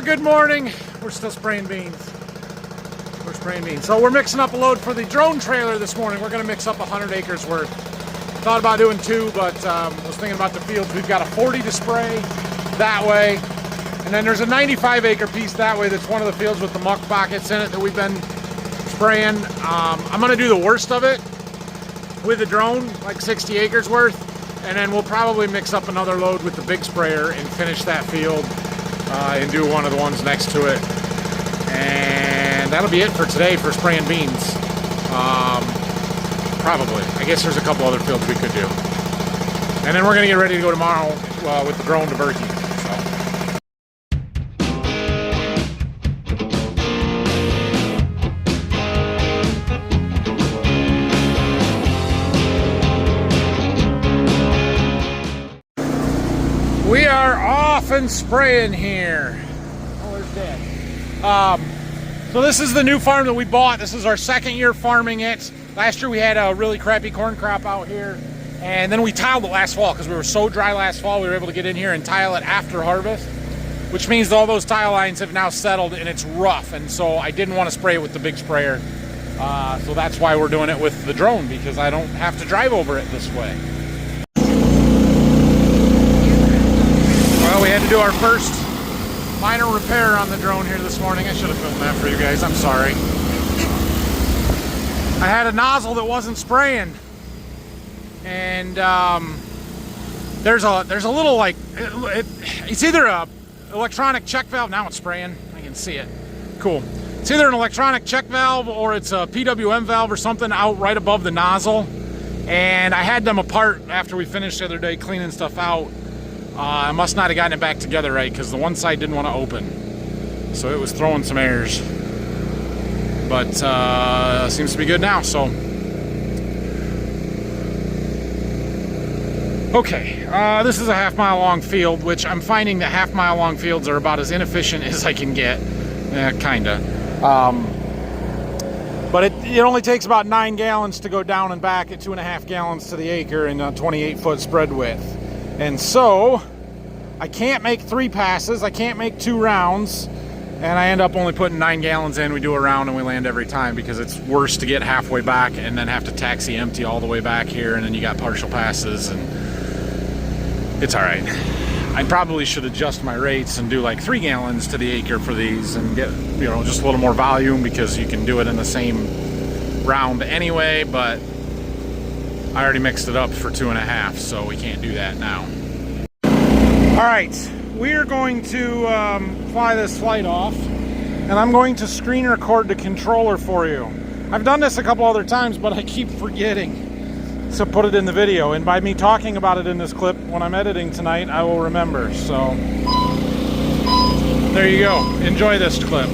Good morning. We're still spraying beans. So we're mixing up a load for the drone trailer this morning. We're going to mix up 100 acres worth. Thought about doing 2, but was thinking about the fields. We've got a 40 to spray that way, and then there's a 95 acre piece that way that's one of the fields with the muck pockets in it that we've been spraying. I'm going to do the worst of it with the drone, like 60 acres worth, and then we'll probably mix up another load with the big sprayer and finish that field and do one of the ones next to it. And that'll be it for today for spraying beans. Probably. I guess there's a couple other fields we could do. And then we're going to get ready to go tomorrow with the drone to Berkey. We are off and spraying here. Oh, there's Dad. So this is the new farm that we bought. This is our second year farming it. Last year we had a really crappy corn crop out here, and then we tiled it last fall because we were so dry last fall. We were able to get in here and tile it after harvest, which means all those tile lines have now settled and it's rough, and so I didn't want to spray it with the big sprayer. So that's why we're doing it with the drone, because I don't have to drive over it this way. Well, we had to do our first minor repair on the drone here this morning. I should have filmed that for you guys. I'm sorry. I had a nozzle that wasn't spraying, and there's a little, like, it's either a electronic check valve. Now it's spraying. I can see it. Cool. It's either an electronic check valve or it's a PWM valve or something out right above the nozzle. And I had them apart after we finished the other day cleaning stuff out. I must not have gotten it back together right, because the one side didn't want to open, so it was throwing some errors. But seems to be good now. So okay, this is a half-mile long field, which I'm finding that half-mile long fields are about as inefficient as I can get. Kinda. But it only takes about 9 gallons to go down and back at 2.5 gallons to the acre in a 28-foot spread width. And so I can't make 3 passes, I can't make 2 rounds, and I end up only putting 9 gallons in. We do a round and we land every time, because it's worse to get halfway back and then have to taxi empty all the way back here, and then you got partial passes, and it's all right. I probably should adjust my rates and do like 3 gallons to the acre for these and get, you know, just a little more volume, because you can do it in the same round anyway, but I already mixed it up for 2.5, so we can't do that now. All right, we're going to fly this flight off, and I'm going to screen record the controller for you. I've done this a couple other times, but I keep forgetting to put it in the video, and by me talking about it in this clip when I'm editing tonight, I will remember. So there you go. Enjoy this clip.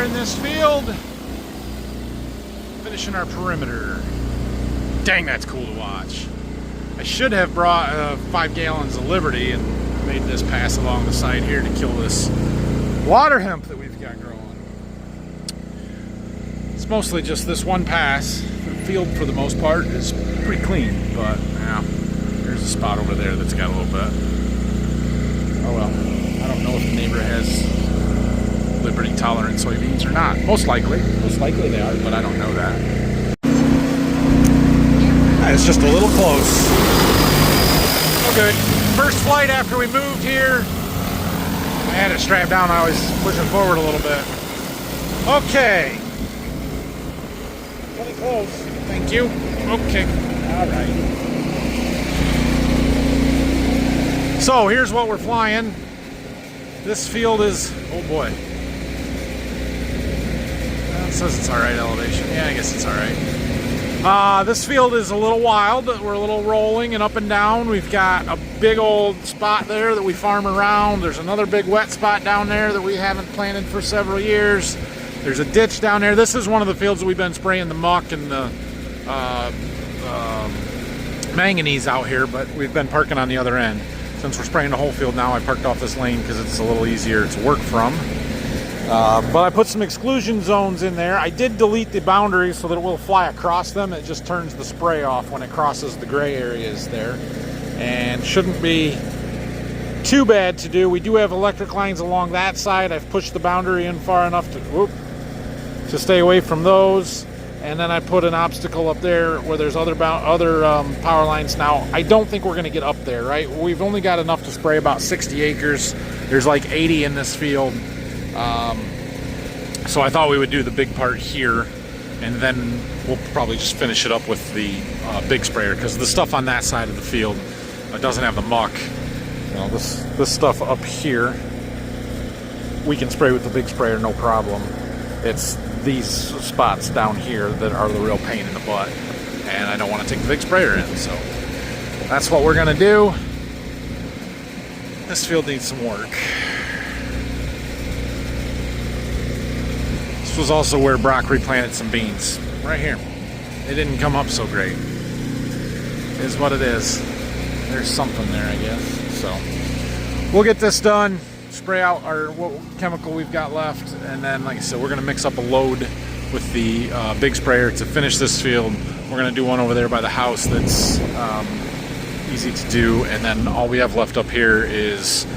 in this field, finishing our perimeter. Dang, that's cool to watch. I should have brought 5 gallons of Liberty and made this pass along the side here to kill this water hemp that we've got growing. It's mostly just this one pass. The field, for the most part, is pretty clean, but yeah, there's a spot over there that's got a little bit. Oh well, I don't know if the neighbor has Liberty tolerant soybeans or not. Most likely they are, but I don't know that. It's just a little close. Okay, first flight after we moved here. I had it strapped down, I was pushing forward a little bit. Okay. Pretty close. Thank you. Okay. All right. So here's what we're flying. This field is, oh boy. Well, it says it's all right elevation. Yeah, I guess it's all right. This field is a little wild. We're a little rolling and up and down. We've got a big old spot there that we farm around. There's another big wet spot down there that we haven't planted for several years. There's a ditch down there. This is one of the fields that we've been spraying the muck and the manganese out here, but we've been parking on the other end. Since we're spraying the whole field now, I parked off this lane because it's a little easier to work from. But I put some exclusion zones in there. I did delete the boundaries so that it will fly across them. It just turns the spray off when it crosses the gray areas there. And shouldn't be too bad to do. We do have electric lines along that side. I've pushed the boundary in far enough to stay away from those. And then I put an obstacle up there where there's other power lines. Now, I don't think we're going to get up there, right? We've only got enough to spray about 60 acres. There's like 80 in this field. So I thought we would do the big part here, and then we'll probably just finish it up with the big sprayer, because the stuff on that side of the field doesn't have the muck. You know, this stuff up here we can spray with the big sprayer, no problem. It's these spots down here that are the real pain in the butt, and I don't want to take the big sprayer in, so that's what we're gonna do. This field needs some work. This was also where Brock replanted some beans, right here. They didn't come up so great. It is what it is. There's something there, I guess. So we'll get this done, spray out our what chemical we've got left, and then, like I said, we're gonna mix up a load with the big sprayer to finish this field. We're gonna do one over there by the house that's easy to do, and then all we have left up here is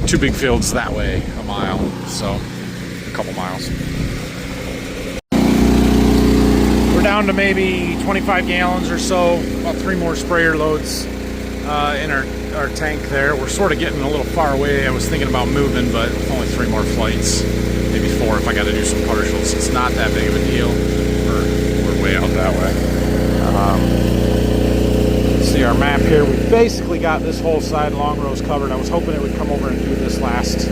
2 big fields that way, a mile, so a couple miles. We're down to maybe 25 gallons or so, about 3 more sprayer loads in our tank there. We're sort of getting a little far away. I was thinking about moving, but with only 3 more flights, maybe 4 if I got to do some partials. It's not that big of a deal. We're way out that way. See our map here. We basically got this whole side long rows covered. I was hoping it would come over and do this last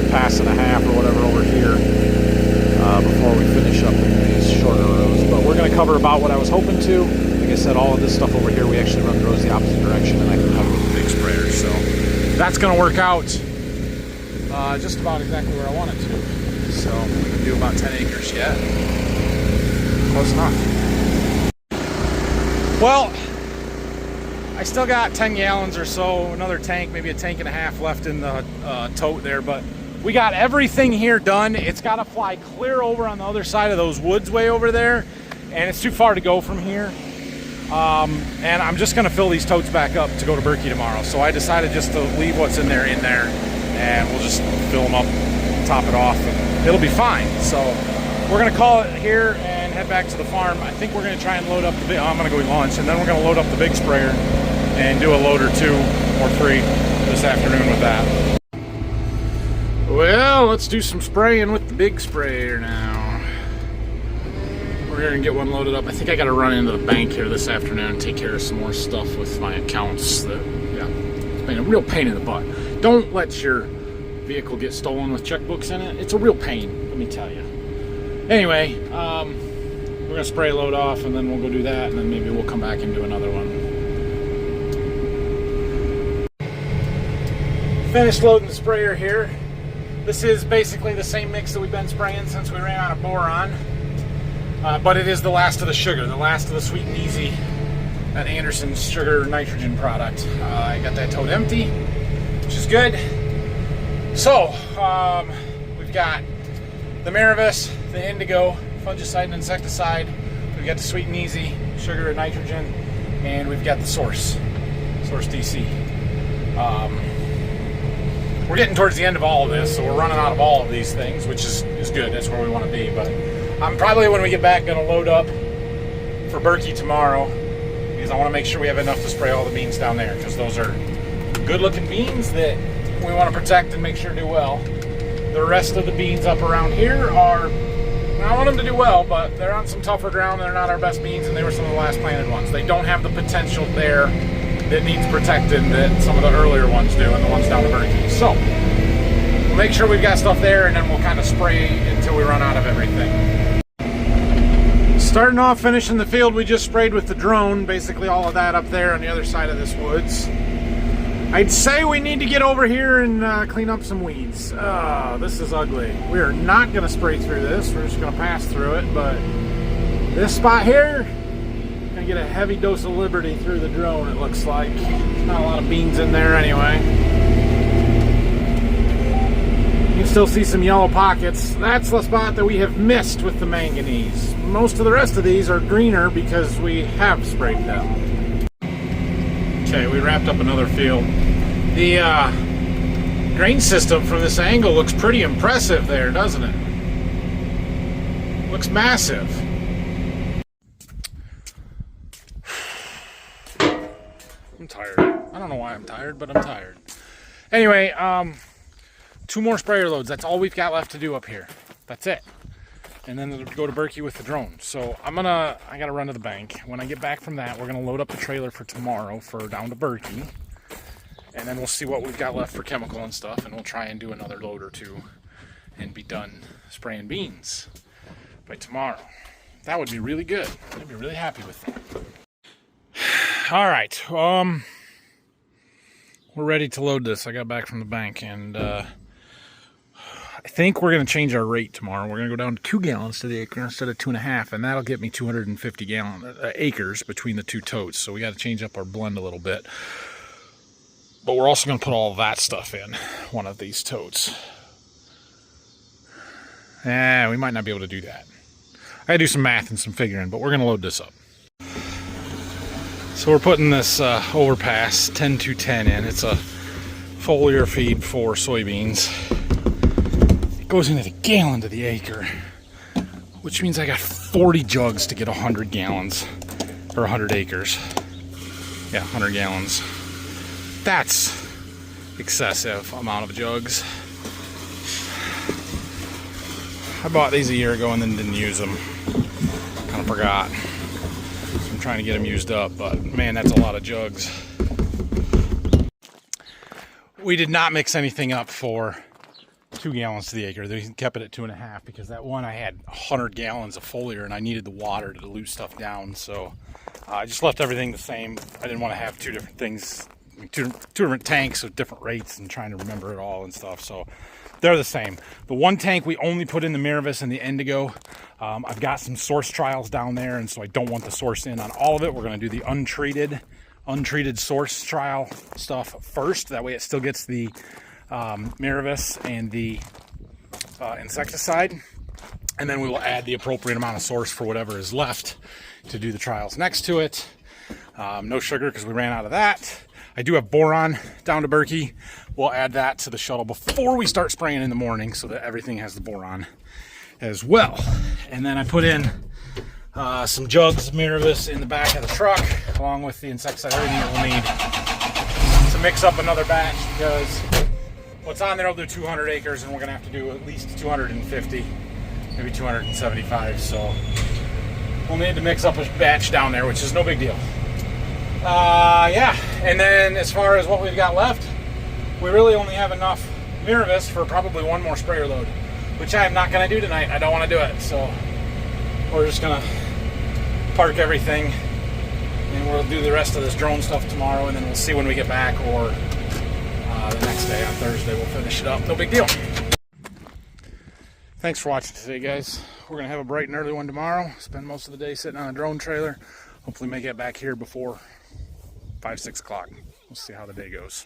pass and a half or whatever over here before we finish up in these shorter rows. But we're going to cover about what I was hoping to. Like I said, all of this stuff over here, we actually run the rows the opposite direction, and I can cover with the big sprayer. So that's going to work out just about exactly where I want it to. So we can do about 10 acres yet. Close enough. Well, I still got 10 gallons or so, another tank, maybe a tank and a half left in the tote there, but we got everything here done. It's got to fly clear over on the other side of those woods way over there, and it's too far to go from here. And I'm just going to fill these totes back up to go to Berkey tomorrow. So I decided just to leave what's in there, and we'll just fill them up, top it off, and it'll be fine. So we're going to call it here and head back to the farm. I think we're going to try and load up the big, I'm going to go eat lunch, and then we're going to load up the big sprayer and do a load or 2 or 3 this afternoon with that. Well, let's do some spraying with the big sprayer now. We're going to get one loaded up. I think I got to run into the bank here this afternoon and take care of some more stuff with my accounts. That, yeah, it's been a real pain in the butt. Don't let your vehicle get stolen with checkbooks in it. It's a real pain, let me tell you. Anyway, we're going to spray load off, and then we'll go do that, and then maybe we'll come back and do another one. Finished loading the sprayer here. This is basically the same mix that we've been spraying since we ran out of boron. But it is the last of the sugar, the last of the Sweet and Easy, that Anderson's sugar nitrogen product. I got that tote empty, which is good. So, we've got the Miravis, the Indigo, fungicide and insecticide. We've got the Sweet and Easy, sugar and nitrogen, and we've got the Source DC. We're getting towards the end of all of this, so we're running out of all of these things, which is good. That's where we want to be. But I'm probably, when we get back, going to load up for Berkey tomorrow, because I want to make sure we have enough to spray all the beans down there, because those are good-looking beans that we want to protect and make sure do well. The rest of the beans up around here are, I want them to do well, but they're on some tougher ground. They're not our best beans, and they were some of the last planted ones. They don't have the potential there that needs protected that some of the earlier ones do, and the ones down the Berkey. So we'll make sure we've got stuff there, and then we'll kind of spray until we run out of everything. Starting off, finishing the field we just sprayed with the drone, basically all of that up there on the other side of this woods. I'd say we need to get over here and clean up some weeds. This is ugly. We are not going to spray through this. We're just going to pass through it, but this spot here, going to get a heavy dose of liberty through the drone, it looks like. There's not a lot of beans in there anyway. You can still see some yellow pockets. That's the spot that we have missed with the manganese. Most of the rest of these are greener because we have sprayed them. Okay, we wrapped up another field. The grain system from this angle looks pretty impressive there, doesn't it? Looks massive. I'm tired. I don't know why I'm tired, but I'm tired. Anyway, 2 more sprayer loads. That's all we've got left to do up here. That's it. And then go to Berkey with the drone. So I gotta run to the bank. When I get back from that, we're gonna load up the trailer for tomorrow for down to Berkey. And then we'll see what we've got left for chemical and stuff, and we'll try and do another load or 2 and be done spraying beans by tomorrow. That would be really good. I'd be really happy with that. All right, we're ready to load this. I got back from the bank, and I think we're going to change our rate tomorrow. We're going to go down to 2 gallons to the acre instead of 2.5, and that'll get me 250 acres between the 2 totes. So we got to change up our blend a little bit. But we're also going to put all of that stuff in one of these totes. We might not be able to do that. I got to do some math and some figuring, but we're going to load this up. So we're putting this overpass 10-2-10 in. It's a foliar feed for soybeans. It goes into the gallon to the acre, which means I got 40 jugs to get 100 gallons, or 100 acres. Yeah, 100 gallons. That's excessive amount of jugs. I bought these a year ago and then didn't use them. Kind of forgot. I'm trying to get them used up, but man, that's a lot of jugs. We did not mix anything up for 2 gallons to the acre. They kept it at 2.5 because that one I had 100 gallons of foliar and I needed the water to dilute stuff down. So I just left everything the same. I didn't want to have 2 different things, two different tanks with different rates and trying to remember it all and stuff. So they're the same. The one tank we only put in the Miravis and the Indigo. I've got some source trials down there, and so I don't want the source in on all of it. We're going to do the untreated source trial stuff first. That way it still gets the Miravis and the insecticide. And then we will add the appropriate amount of source for whatever is left to do the trials next to it. No sugar because we ran out of that. I do have boron down to Berkey. We'll add that to the shuttle before we start spraying in the morning so that everything has the boron as well. And then I put in some jugs of Miravis in the back of the truck along with the insecticide, everything that we'll need to mix up another batch, because what's on there will do 200 acres and we're gonna have to do at least 250, maybe 275. So we'll need to mix up a batch down there, which is no big deal. Yeah, and then as far as what we've got left, we really only have enough Miravis for probably 1 more sprayer load, which I am not going to do tonight. I don't want to do it, so we're just going to park everything and we'll do the rest of this drone stuff tomorrow, and then we'll see when we get back, or the next day on Thursday we'll finish it up. No big deal. Thanks for watching today, guys. We're going to have a bright and early one tomorrow. Spend most of the day sitting on a drone trailer. Hopefully make it back here before 5, 6 o'clock. We'll see how the day goes.